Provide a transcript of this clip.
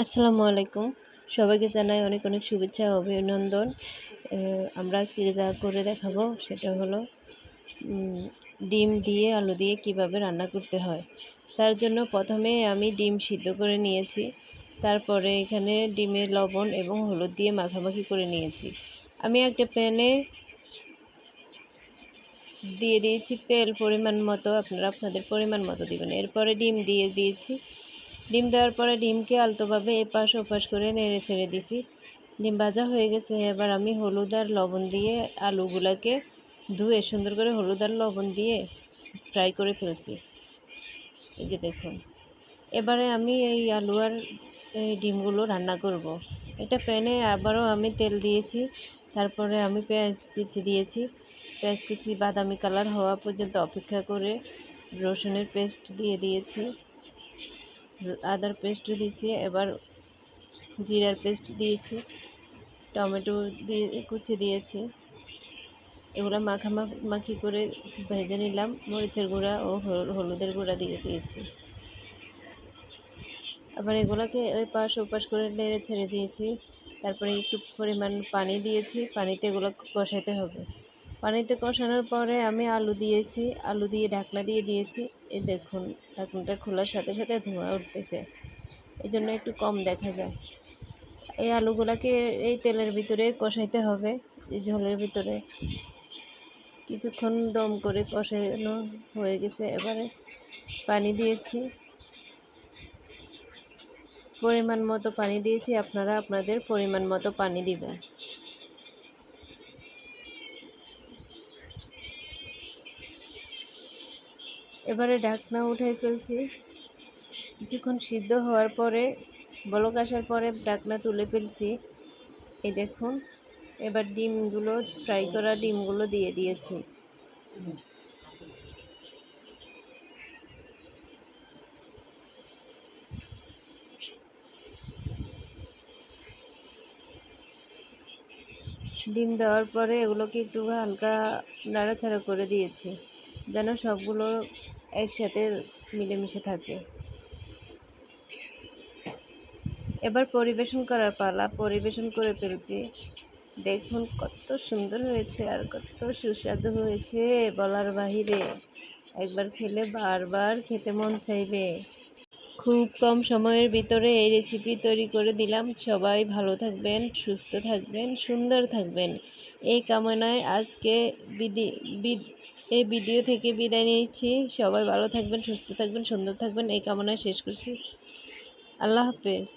আসসালামু আলাইকুম। সবাইকে জানাই অনেক অনেক শুভেচ্ছা ও অভিনন্দন। আমরা আজকে যা করে দেখাবো সেটা হলো ডিম দিয়ে আলু দিয়ে কিভাবে রান্না করতে হয়। তার জন্য প্রথমে আমি ডিম সিদ্ধ করে নিয়েছি। তারপরে এখানে ডিমে লবণ এবং হলুদ দিয়ে মাখামাখি করে নিয়েছি। আমি একটা প্যানে দিয়ে দিয়েছি তেল পরিমাণ মতো, আপনারা আপনাদের পরিমাণ মতো দিবেন। এরপরে ডিম দিয়ে দিয়েছি। ডিম দেওয়ার পরে ডিমকে আলতোভাবে এপাশ ওপাশ করে নেড়ে ছেড়ে দিছি। ডিম ভাজা হয়ে গেছে। এবার আমি হলুদ আর লবণ দিয়ে আলুগুলাকে ধুয়ে সুন্দর করে হলুদ আর লবণ দিয়ে ফ্রাই করে ফেলছি। এই যে দেখুন, এবারে আমি এই আলু আর এই ডিমগুলো রান্না করব। এটা প্যানে আবারও আমি তেল দিয়েছি। তারপরে আমি পেঁয়াজ কুচি দিয়েছি। পেঁয়াজ কুচি বাদামি কালার হওয়া পর্যন্ত অপেক্ষা করে রসুনের পেস্ট দিয়ে দিয়েছি, আদার পেস্টও দিয়েছি, এবার জিরার পেস্ট দিয়েছি, টমেটো দিয়ে কুচি দিয়েছি। এগুলো মাখামাখি করে ভেজে নিলাম। মরিচের গুঁড়া ও হলুদের গুঁড়া দিয়ে দিয়েছি। আবার এগুলোকে ওই পাশ ওপাশ করে নেড়ে ছেড়ে দিয়েছি। তারপরে একটু পরিমাণ পানি দিয়েছি। পানিতে এগুলো কষাতে হবে। পানিতে কষানোর পরে আমি আলু দিয়েছি। আলু দিয়ে ঢাকনা দিয়ে দিয়েছি। এই দেখুন, ঢাকনাটা খোলার সাথে সাথে ধোঁয়া উঠতেছে, এই জন্য একটু কম দেখা যায়। এই আলুগুলাকে এই তেলের ভিতরে কষাইতে হবে। এই ঝোলের ভিতরে কিছুক্ষণ দম করে কষানো হয়ে গেছে। এবারে পানি দিয়েছি, পরিমাণ মতো পানি দিয়েছি। আপনারা আপনাদের পরিমাণ মতো পানি দিবেন। এবারে ঢাকনা উঠাই ফেলছি। কিছুক্ষণ সিদ্ধ হওয়ার পরে, বলক আসার পরে ঢাকনা তুলে ফেলছি। এই দেখুন, এবার ডিমগুলো, ফ্রাই করা ডিমগুলো দিয়ে দিয়েছি। ডিম দেওয়ার পরে এগুলোকে একটু হালকা নাড়াচাড়া করে দিয়েছি, যেন সবগুলো একসাথে মিলেমিশে থাকে। এবার পরিবেশন করার পালা। পরিবেশন করে ফেলছি। দেখুন কত সুন্দর হয়েছে আর কত সুস্বাদু হয়েছে, বলার বাহিরে। একবার খেলে বারবার খেতে মন চাইবে। খুব কম সময়ের ভিতরে এই রেসিপি তৈরি করে দিলাম। সবাই ভালো থাকবেন, সুস্থ থাকবেন, সুন্দর থাকবেন, এই কামনায় আজকে এই ভিডিও থেকে বিদায় নিচ্ছি। সবাই ভালো থাকবেন, সুস্থ থাকবেন, সুন্দর থাকবেন, এই কামনায় শেষ করছি। আল্লাহ হাফেজ।